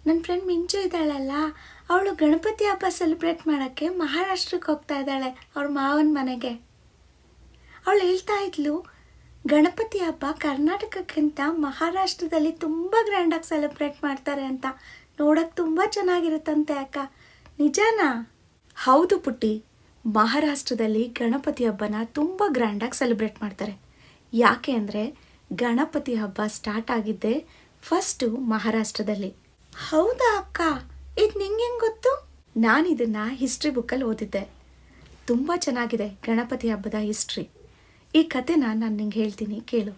ನನ್ನ ಫ್ರೆಂಡ್ ಮಿಂಚು ಇದ್ದಾಳಲ್ಲ, ಅವಳು ಗಣಪತಿ ಹಬ್ಬ ಸೆಲೆಬ್ರೇಟ್ ಮಾಡೋಕ್ಕೆ ಮಹಾರಾಷ್ಟ್ರಕ್ಕೆ ಹೋಗ್ತಾ ಇದ್ದಾಳೆ ಅವ್ರ ಮಾವನ ಮನೆಗೆ. ಅವಳು ಹೇಳ್ತಾ ಇದ್ಲು, ಗಣಪತಿ ಹಬ್ಬ ಕರ್ನಾಟಕಕ್ಕಿಂತ ಮಹಾರಾಷ್ಟ್ರದಲ್ಲಿ ತುಂಬ ಗ್ರ್ಯಾಂಡಾಗಿ ಸೆಲೆಬ್ರೇಟ್ ಮಾಡ್ತಾರೆ ಅಂತ. ನೋಡೋಕ್ಕೆ ತುಂಬ ಚೆನ್ನಾಗಿರುತ್ತಂತೆ ಅಕ್ಕ, ನಿಜಾನಾ? ಹೌದು ಪುಟ್ಟಿ, ಮಹಾರಾಷ್ಟ್ರದಲ್ಲಿ ಗಣಪತಿ ಹಬ್ಬನ ತುಂಬ ಗ್ರ್ಯಾಂಡಾಗಿ ಸೆಲೆಬ್ರೇಟ್ ಮಾಡ್ತಾರೆ. ಯಾಕೆ ಅಂದರೆ ಗಣಪತಿ ಹಬ್ಬ ಸ್ಟಾರ್ಟ್ ಆಗಿದ್ದೆ ಫಸ್ಟು ಮಹಾರಾಷ್ಟ್ರದಲ್ಲಿ. ಹೌದಾ ಅಕ್ಕ, ಇದು ನಿಂಗೆ ಹೆಂಗೆ ಗೊತ್ತು? ನಾನಿದನ್ನು ಹಿಸ್ಟ್ರಿ ಬುಕ್ಕಲ್ಲಿ ಓದಿದ್ದೆ. ತುಂಬ ಚೆನ್ನಾಗಿದೆ ಗಣಪತಿ ಹಬ್ಬದ ಹಿಸ್ಟ್ರಿ. ಈ ಕಥೆನ ನಾನು ನಿಂಗೆ ಹೇಳ್ತೀನಿ, ಕೇಳು.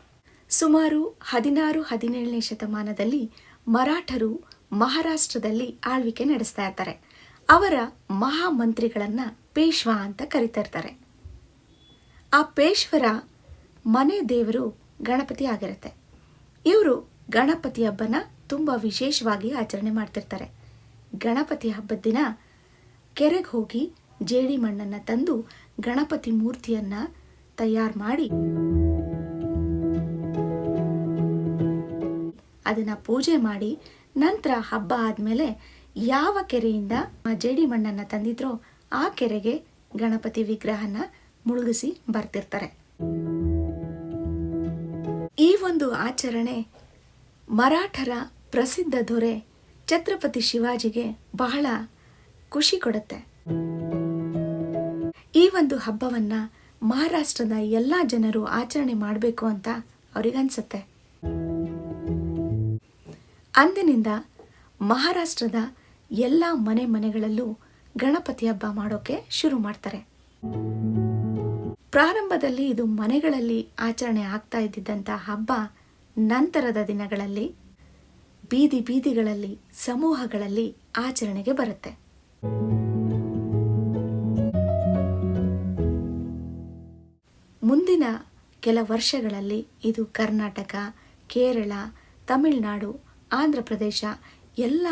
ಸುಮಾರು 16-17ನೇ ಶತಮಾನದಲ್ಲಿ ಮರಾಠರು ಮಹಾರಾಷ್ಟ್ರದಲ್ಲಿ ಆಳ್ವಿಕೆ ನಡೆಸ್ತಾ ಇರ್ತಾರೆ. ಅವರ ಮಹಾಮಂತ್ರಿಗಳನ್ನು ಪೇಶ್ವಾ ಅಂತ ಕರಿತಾ ಇರ್ತಾರೆ. ಆ ಪೇಶ್ವರ ಮನೆ ದೇವರು ಗಣಪತಿ ಆಗಿರುತ್ತೆ. ಇವರು ಗಣಪತಿ ಹಬ್ಬನ ತುಂಬ ವಿಶೇಷವಾಗಿ ಆಚರಣೆ ಮಾಡ್ತಿರ್ತಾರೆ. ಗಣಪತಿ ಹಬ್ಬದ ದಿನ ಕೆರೆಗೆ ಹೋಗಿ ಜೇಡಿ ಮಣ್ಣನ್ನು ತಂದು ಗಣಪತಿ ಮೂರ್ತಿಯನ್ನು ತಯಾರು ಮಾಡಿ ಅದನ್ನು ಪೂಜೆ ಮಾಡಿ ನಂತರ ಹಬ್ಬ ಆದಮೇಲೆ ಯಾವ ಕೆರೆಯಿಂದ ಜೇಡಿ ಮಣ್ಣನ್ನು ತಂದಿದ್ರೋ ಆ ಕೆರೆಗೆ ಗಣಪತಿ ವಿಗ್ರಹನ ಮುಳುಗಿಸಿ ಬರ್ತಿರ್ತಾರೆ. ಈ ಒಂದು ಆಚರಣೆ ಮರಾಠರ ಪ್ರಸಿದ್ಧ ದೊರೆ ಛತ್ರಪತಿ ಶಿವಾಜಿಗೆ ಬಹಳ ಖುಷಿ ಕೊಡುತ್ತೆ. ಈ ಒಂದು ಹಬ್ಬವನ್ನ ಮಹಾರಾಷ್ಟ್ರದ ಎಲ್ಲ ಜನರು ಆಚರಣೆ ಮಾಡಬೇಕು ಅಂತ ಅವರಿಗನ್ಸುತ್ತೆ. ಅಂದಿನಿಂದ ಮಹಾರಾಷ್ಟ್ರದ ಎಲ್ಲ ಮನೆಗಳಲ್ಲೂ ಗಣಪತಿ ಹಬ್ಬ ಮಾಡೋಕೆ ಶುರು ಮಾಡ್ತಾರೆ. ಪ್ರಾರಂಭದಲ್ಲಿ ಇದು ಮನೆಗಳಲ್ಲಿ ಆಚರಣೆ ಆಗ್ತಾ ಇದ್ದಿದ್ದಂಥ ಹಬ್ಬ ನಂತರದ ದಿನಗಳಲ್ಲಿ ಬೀದಿಗಳಲ್ಲಿ ಸಮೂಹಗಳಲ್ಲಿ ಆಚರಣೆಗೆ ಬರುತ್ತೆ. ಮುಂದಿನ ಕೆಲ ವರ್ಷಗಳಲ್ಲಿ ಇದು ಕರ್ನಾಟಕ, ಕೇರಳ, ತಮಿಳುನಾಡು, ಆಂಧ್ರ ಪ್ರದೇಶ ಎಲ್ಲ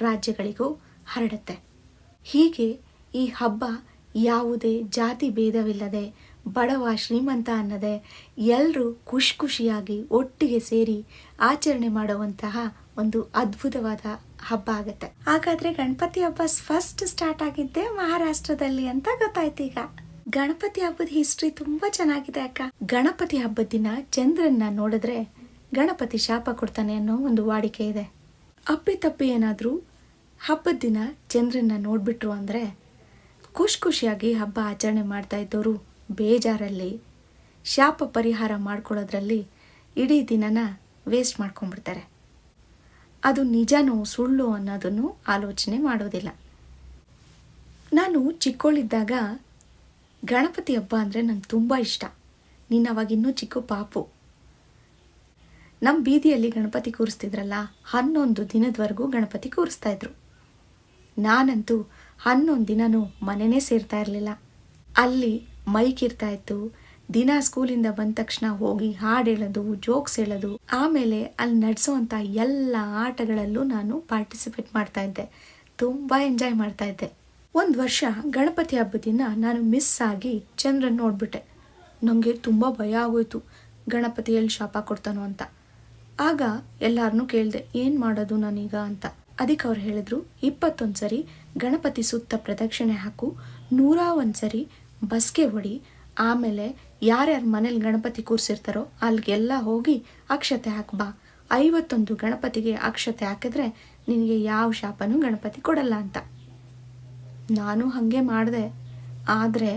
ರಾಜ್ಯಗಳಿಗೂ ಹರಡುತ್ತೆ. ಹೀಗೆ ಈ ಹಬ್ಬ ಯಾವುದೇ ಜಾತಿ ಭೇದವಿಲ್ಲದೆ ಬಡವ ಶ್ರೀಮಂತ ಅನ್ನದೆ ಎಲ್ಲರೂ ಖುಷಿಯಾಗಿ ಒಟ್ಟಿಗೆ ಸೇರಿ ಆಚರಣೆ ಮಾಡುವಂತಹ ಒಂದು ಅದ್ಭುತವಾದ ಹಬ್ಬ ಆಗುತ್ತೆ. ಹಾಗಾದ್ರೆ ಗಣಪತಿ ಹಬ್ಬ ಫಸ್ಟ್ ಸ್ಟಾರ್ಟ್ ಆಗಿದ್ದೆ ಮಹಾರಾಷ್ಟ್ರದಲ್ಲಿ ಅಂತ ಗೊತ್ತಾಯ್ತು. ಈಗ ಗಣಪತಿ ಹಬ್ಬದ ಹಿಸ್ಟ್ರಿ ತುಂಬಾ ಚೆನ್ನಾಗಿದೆ ಅಕ್ಕ. ಗಣಪತಿ ಹಬ್ಬದ ದಿನ ಚಂದ್ರನ್ನ ನೋಡಿದ್ರೆ ಗಣಪತಿ ಶಾಪ ಕೊಡ್ತಾನೆ ಅನ್ನೋ ಒಂದು ವಾಡಿಕೆ ಇದೆ. ಅಪ್ಪಿತಪ್ಪಿ ಏನಾದರೂ ಹಬ್ಬದ ದಿನ ಚಂದ್ರನ್ನ ನೋಡ್ಬಿಟ್ರು ಅಂದರೆ ಖುಷಿಯಾಗಿ ಹಬ್ಬ ಆಚರಣೆ ಮಾಡ್ತಾ ಇದ್ದವರು ಬೇಜಾರಲ್ಲಿ ಶಾಪ ಪರಿಹಾರ ಮಾಡ್ಕೊಳ್ಳೋದ್ರಲ್ಲಿ ಇಡೀ ದಿನನ ವೇಸ್ಟ್ ಮಾಡ್ಕೊಂಡ್ಬಿಡ್ತಾರೆ. ಅದು ನಿಜನೋ ಸುಳ್ಳು ಅನ್ನೋದನ್ನು ಆಲೋಚನೆ ಮಾಡೋದಿಲ್ಲ. ನಾನು ಚಿಕ್ಕವಳಿದ್ದಾಗ ಗಣಪತಿ ಹಬ್ಬ ಅಂದರೆ ನಂಗೆ ತುಂಬ ಇಷ್ಟ. ನೀನು ಅವಾಗಿನ್ನೂ ಚಿಕ್ಕ ಪಾಪು. ನಮ್ಮ ಬೀದಿಯಲ್ಲಿ ಗಣಪತಿ ಕೂರಿಸ್ತಿದ್ರಲ್ಲ, 11 ದಿನದವರೆಗೂ ಗಣಪತಿ ಕೂರಿಸ್ತಾ ಇದ್ರು. ನಾನಂತೂ 11 ದಿನನೂ ಮನೆಯೇ ಸೇರ್ತಾ ಇರಲಿಲ್ಲ. ಅಲ್ಲಿ ಮೈಕ್ ಇರ್ತಾ ಇತ್ತು. ದಿನ ಸ್ಕೂಲಿಂದ ಬಂದ ತಕ್ಷಣ ಹೋಗಿ ಹಾಡು ಹೇಳೋದು, ಜೋಕ್ಸ್ ಹೇಳೋದು, ಆಮೇಲೆ ಅಲ್ಲಿ ನಡೆಸೋವಂಥ ಎಲ್ಲ ಆಟಗಳಲ್ಲೂ ನಾನು ಪಾರ್ಟಿಸಿಪೇಟ್ ಮಾಡ್ತಾ ಇದ್ದೆ. ತುಂಬ ಎಂಜಾಯ್ ಮಾಡ್ತಾ ಇದ್ದೆ. ಒಂದು ವರ್ಷ ಗಣಪತಿ ಹಬ್ಬದ ದಿನ ನಾನು ಮಿಸ್ ಆಗಿ ಚಂದ್ರನ್ ನೋಡ್ಬಿಟ್ಟೆ. ನನಗೆ ತುಂಬ ಭಯ ಆಗೋಯ್ತು, ಗಣಪತಿ ಎಲ್ಲಿ ಶಾಪ ಕೊಡ್ತಾನೋ ಅಂತ. ಆಗ ಎಲ್ಲರನ್ನೂ ಕೇಳಿದೆ, ಏನು ಮಾಡೋದು ನಾನೀಗ ಅಂತ. ಅದಕ್ಕೆ ಅವ್ರು ಹೇಳಿದ್ರು, 21 ಸರಿ ಗಣಪತಿ ಸುತ್ತ ಪ್ರದಕ್ಷಿಣೆ ಹಾಕು, 101 ಸರಿ ಬಸ್ಗೆ ಹೊಡಿ, ಆಮೇಲೆ ಯಾರ್ಯಾರ ಮನೇಲಿ ಗಣಪತಿ ಕೂರಿಸಿರ್ತಾರೋ ಅಲ್ಲಿಗೆಲ್ಲ ಹೋಗಿ ಅಕ್ಷತೆ ಹಾಕ್ಬಾ. 51 ಗಣಪತಿಗೆ ಅಕ್ಷತೆ ಹಾಕಿದ್ರೆ ನಿನಗೆ ಯಾವ ಶಾಪನೂ ಗಣಪತಿ ಕೊಡಲ್ಲ ಅಂತ. ನಾನು ಹಾಗೆ ಮಾಡಿದೆ. ಆದರೆ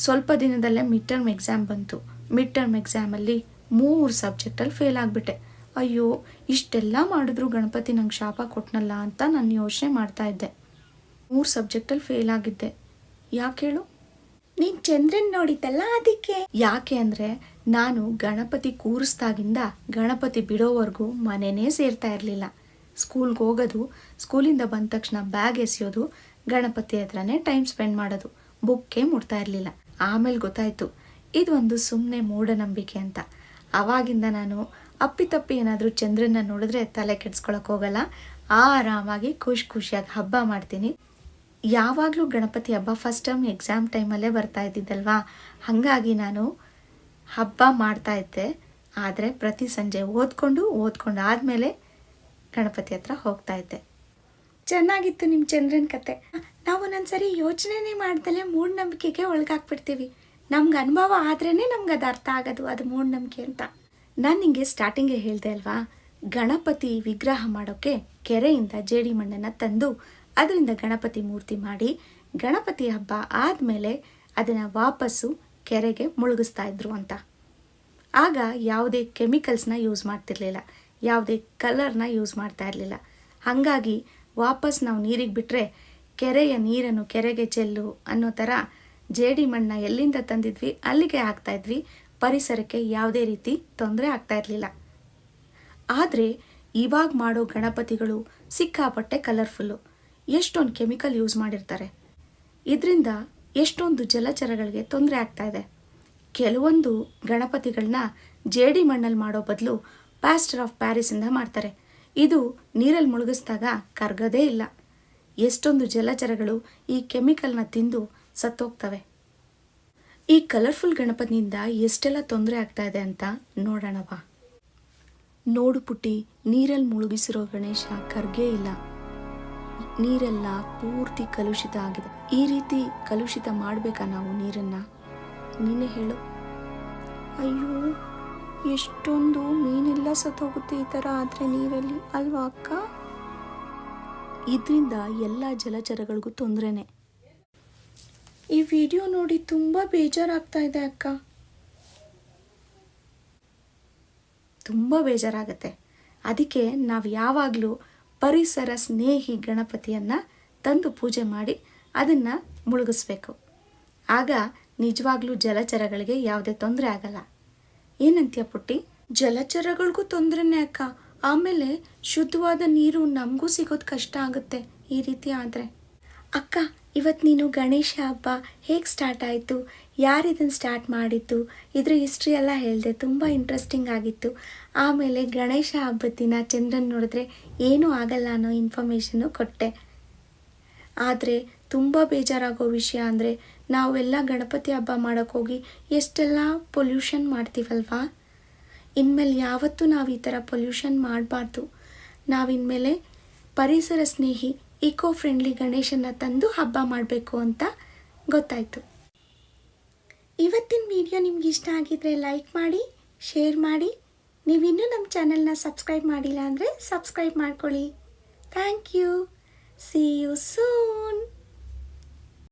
ಸ್ವಲ್ಪ ದಿನದಲ್ಲೇ ಮಿಡ್ ಟರ್ಮ್ ಎಕ್ಸಾಮ್ ಬಂತು. ಮಿಡ್ ಟರ್ಮ್ ಎಕ್ಸಾಮಲ್ಲಿ 3 ಸಬ್ಜೆಕ್ಟಲ್ಲಿ ಫೇಲ್ ಆಗಿಬಿಟ್ಟೆ. ಅಯ್ಯೋ, ಇಷ್ಟೆಲ್ಲ ಮಾಡಿದ್ರು ಗಣಪತಿ ನಂಗೆ ಶಾಪ ಕೊಟ್ಟನಲ್ಲ ಅಂತ ನಾನು ಯೋಚನೆ ಮಾಡ್ತಾ ಇದ್ದೆ. 3 ಸಬ್ಜೆಕ್ಟಲ್ಲಿ ಫೇಲ್ ಆಗಿದ್ದೆ. ಯಾಕೆ ಹೇಳು? ನೀನು ಚಂದ್ರನ್ ನೋಡಿದ್ದಲ್ಲ ಅದಕ್ಕೆ. ಯಾಕೆ ಅಂದರೆ ನಾನು ಗಣಪತಿ ಕೂರಿಸ್ದಾಗಿಂದ ಗಣಪತಿ ಬಿಡೋವರೆಗೂ ಮನೆಯೇ ಸೇರ್ತಾ ಇರಲಿಲ್ಲ. ಸ್ಕೂಲ್ಗೆ ಹೋಗೋದು, ಸ್ಕೂಲಿಂದ ಬಂದ ತಕ್ಷಣ ಬ್ಯಾಗ್ ಎಸೆಯೋದು, ಗಣಪತಿ ಹತ್ರನೇ ಟೈಮ್ ಸ್ಪೆಂಡ್ ಮಾಡೋದು, ಬುಕ್ಕೇ ಮುಟ್ತಾ ಇರಲಿಲ್ಲ. ಆಮೇಲೆ ಗೊತ್ತಾಯಿತು ಇದೊಂದು ಸುಮ್ಮನೆ ಮೂಢನಂಬಿಕೆ ಅಂತ. ಆವಾಗಿಂದ ನಾನು ಅಪ್ಪಿತಪ್ಪಿ ಏನಾದರೂ ಚಂದ್ರನ್ನ ನೋಡಿದ್ರೆ ತಲೆ ಕೆಡ್ಸ್ಕೊಳಕ್ಕೆ ಹೋಗಲ್ಲ. ಆರಾಮಾಗಿ ಖುಷಿಯಾಗಿ ಹಬ್ಬ ಮಾಡ್ತೀನಿ. ಯಾವಾಗಲೂ ಗಣಪತಿ ಹಬ್ಬ ಫಸ್ಟ್ ಟರ್ಮ್ ಎಕ್ಸಾಮ್ ಟೈಮಲ್ಲೇ ಬರ್ತಾ ಇದ್ದಿದ್ದಲ್ವಾ, ಹಾಗಾಗಿ ನಾನು ಹಬ್ಬ ಮಾಡ್ತಾ ಇದ್ದೆ. ಆದರೆ ಪ್ರತಿ ಸಂಜೆ ಓದ್ಕೊಂಡು ಆದಮೇಲೆ ಗಣಪತಿ ಹತ್ರ ಹೋಗ್ತಾ ಇದ್ದೆ. ಚೆನ್ನಾಗಿತ್ತು ನಿಮ್ಮ ಚಂದ್ರನ ಕತೆ. ನಾವು ಒಂದೊಂದ್ಸರಿ ಯೋಚನೆನೇ ಮಾಡ್ದಲೇ ಮೂಢನಂಬಿಕೆಗೆ ಒಳಗಾಗ್ಬಿಡ್ತೀವಿ. ನಮ್ಗೆ ಅನುಭವ ಆದ್ರೇ ನಮ್ಗೆ ಅದು ಅರ್ಥ ಆಗೋದು ಅದು ಮೂಢನಂಬಿಕೆ ಅಂತ. ನಾನು ನಿಮಗೆ ಸ್ಟಾರ್ಟಿಂಗೇ ಹೇಳಿದೆ ಅಲ್ವಾ, ಗಣಪತಿ ವಿಗ್ರಹ ಮಾಡೋಕ್ಕೆ ಕೆರೆಯಿಂದ ಜೇಡಿ ಮಣ್ಣನ್ನು ತಂದು ಅದರಿಂದ ಗಣಪತಿ ಮೂರ್ತಿ ಮಾಡಿ ಗಣಪತಿ ಹಬ್ಬ ಆದಮೇಲೆ ಅದನ್ನು ವಾಪಸ್ಸು ಕೆರೆಗೆ ಮುಳುಗಿಸ್ತಾ ಇದ್ರು ಅಂತ. ಆಗ ಯಾವುದೇ ಕೆಮಿಕಲ್ಸ್ನ ಯೂಸ್ ಮಾಡ್ತಿರ್ಲಿಲ್ಲ, ಯಾವುದೇ ಕಲರ್ನ ಯೂಸ್ ಮಾಡ್ತಾ ಇರಲಿಲ್ಲ. ಹಾಗಾಗಿ ವಾಪಸ್ ನಾವು ನೀರಿಗೆ ಬಿಟ್ಟರೆ ಕೆರೆಯ ನೀರನ್ನು ಕೆರೆಗೆ ಚೆಲ್ಲು ಅನ್ನೋ ಥರ ಜೇಡಿ ಮಣ್ಣ ಎಲ್ಲಿಂದ ತಂದಿದ್ವಿ ಅಲ್ಲಿಗೆ ಹಾಕ್ತಾಯಿದ್ವಿ. ಪರಿಸರಕ್ಕೆ ಯಾವುದೇ ರೀತಿ ತೊಂದರೆ ಆಗ್ತಾ ಇರಲಿಲ್ಲ. ಆದರೆ ಇವಾಗ ಮಾಡೋ ಗಣಪತಿಗಳು ಸಿಕ್ಕಾಪಟ್ಟೆ ಕಲರ್ಫುಲ್ಲು, ಎಷ್ಟೊಂದು ಕೆಮಿಕಲ್ ಯೂಸ್ ಮಾಡಿರ್ತಾರೆ. ಇದರಿಂದ ಎಷ್ಟೊಂದು ಜಲಚರಗಳಿಗೆ ತೊಂದರೆ ಆಗ್ತಾ ಇದೆ. ಕೆಲವೊಂದು ಗಣಪತಿಗಳನ್ನ ಜೇಡಿ ಮಣ್ಣಲ್ಲಿ ಮಾಡೋ ಬದಲು ಪ್ಲಾಸ್ಟರ್ ಆಫ್ ಪ್ಯಾರಿಸಿಂದ ಮಾಡ್ತಾರೆ. ಇದು ನೀರಲ್ಲಿ ಮುಳುಗಿಸಿದಾಗ ಕರಗೋದೇ ಇಲ್ಲ. ಎಷ್ಟೊಂದು ಜಲಚರಗಳು ಈ ಕೆಮಿಕಲ್ನ ತಿಂದು ಸತ್ತೋಗ್ತವೆ. ಈ ಕಲರ್ಫುಲ್ ಗಣಪತಿಯಿಂದ ಎಷ್ಟೆಲ್ಲ ತೊಂದರೆ ಆಗ್ತಾ ಇದೆ ಅಂತ ನೋಡೋಣವಾ. ನೋಡು ಪುಟ್ಟಿ, ನೀರಲ್ಲಿ ಮುಳುಗಿಸಿರೋ ಗಣೇಶ ಕರ್ಗೇ ಇಲ್ಲ. ನೀರೆಲ್ಲ ಪೂರ್ತಿ ಕಲುಷಿತ ಆಗಿದೆ. ಈ ರೀತಿ ಕಲುಷಿತ ಮಾಡಬೇಕಾ ನಾವು ನೀರನ್ನು? ನೀನೇ ಹೇಳು. ಅಯ್ಯೋ, ಎಷ್ಟೊಂದು ಮೀನೆಲ್ಲ ಸತ್ತೋಗುತ್ತೆ ಈ ಥರ ಆದರೆ ನೀರಲ್ಲಿ, ಅಲ್ವಾ ಅಕ್ಕ? ಇದರಿಂದ ಎಲ್ಲ ಜಲಚರಗಳಿಗೂ ತೊಂದರೆನೇ. ಈ ವಿಡಿಯೋ ನೋಡಿ ತುಂಬ ಬೇಜಾರಾಗ್ತಾ ಇದೆ ಅಕ್ಕ. ತುಂಬ ಬೇಜಾರಾಗುತ್ತೆ. ಅದಕ್ಕೆ ನಾವು ಯಾವಾಗಲೂ ಪರಿಸರ ಸ್ನೇಹಿ ಗಣಪತಿಯನ್ನು ತಂದು ಪೂಜೆ ಮಾಡಿ ಅದನ್ನು ಮುಳುಗಿಸ್ಬೇಕು. ಆಗ ನಿಜವಾಗ್ಲೂ ಜಲಚರಗಳಿಗೆ ಯಾವುದೇ ತೊಂದರೆ ಆಗಲ್ಲ. ಏನಂತೀಯ ಪುಟ್ಟಿ? ಜಲಚರಗಳಿಗೂ ತೊಂದರೆನೇ ಅಕ್ಕ. ಆಮೇಲೆ ಶುದ್ಧವಾದ ನೀರು ನಮಗೂ ಸಿಗೋದು ಕಷ್ಟ ಆಗುತ್ತೆ ಈ ರೀತಿ ಆದರೆ. ಅಕ್ಕ, ಇವತ್ತು ನೀನು ಗಣೇಶ ಹಬ್ಬ ಹೇಗೆ ಸ್ಟಾರ್ಟ್ ಆಯಿತು, ಯಾರು ಇದನ್ನು ಸ್ಟಾರ್ಟ್ ಮಾಡಿದ್ದು, ಇದ್ರ ಹಿಸ್ಟ್ರಿ ಎಲ್ಲ ಹೇಳಿದೆ. ತುಂಬ ಇಂಟ್ರೆಸ್ಟಿಂಗ್ ಆಗಿತ್ತು. ಆಮೇಲೆ ಗಣೇಶ ಹಬ್ಬದ ದಿನ ಚಂದ್ರನ ನೋಡಿದ್ರೆ ಏನೂ ಆಗಲ್ಲ ಅನ್ನೋ ಇನ್ಫಾರ್ಮೇಷನ್ನು ಕೊಟ್ಟೆ. ಆದರೆ ತುಂಬ ಬೇಜಾರಾಗೋ ವಿಷಯ ಅಂದರೆ ನಾವೆಲ್ಲ ಗಣಪತಿ ಹಬ್ಬ ಮಾಡೋಕ್ಕೋಗಿ ಎಷ್ಟೆಲ್ಲ ಪೊಲ್ಯೂಷನ್ ಮಾಡ್ತೀವಲ್ವಾ. ಇನ್ಮೇಲೆ ಯಾವತ್ತೂ ನಾವು ಈ ಥರ ಪೊಲ್ಯೂಷನ್ ಮಾಡಬಾರ್ದು. ನಾವಿನ್ಮೇಲೆ ಪರಿಸರ ಸ್ನೇಹಿ ಇಕೋ ಫ್ರೆಂಡ್ಲಿ ಗಣೇಶನ ತಂದು ಹಬ್ಬ ಮಾಡಬೇಕು ಅಂತ ಗೊತ್ತಾಯಿತು. ಇವತ್ತಿನ ವಿಡಿಯೋ ನಿಮ್ಗೆ ಇಷ್ಟ ಆಗಿದ್ರೆ ಲೈಕ್ ಮಾಡಿ, ಶೇರ್ ಮಾಡಿ. ನೀವಿನ್ನೂ ನಮ್ಮ ಚಾನಲ್ನ ಸಬ್ಸ್ಕ್ರೈಬ್ ಮಾಡಿಲ್ಲ ಅಂದರೆ ಸಬ್ಸ್ಕ್ರೈಬ್ ಮಾಡ್ಕೊಳ್ಳಿ. Thank you. See you soon.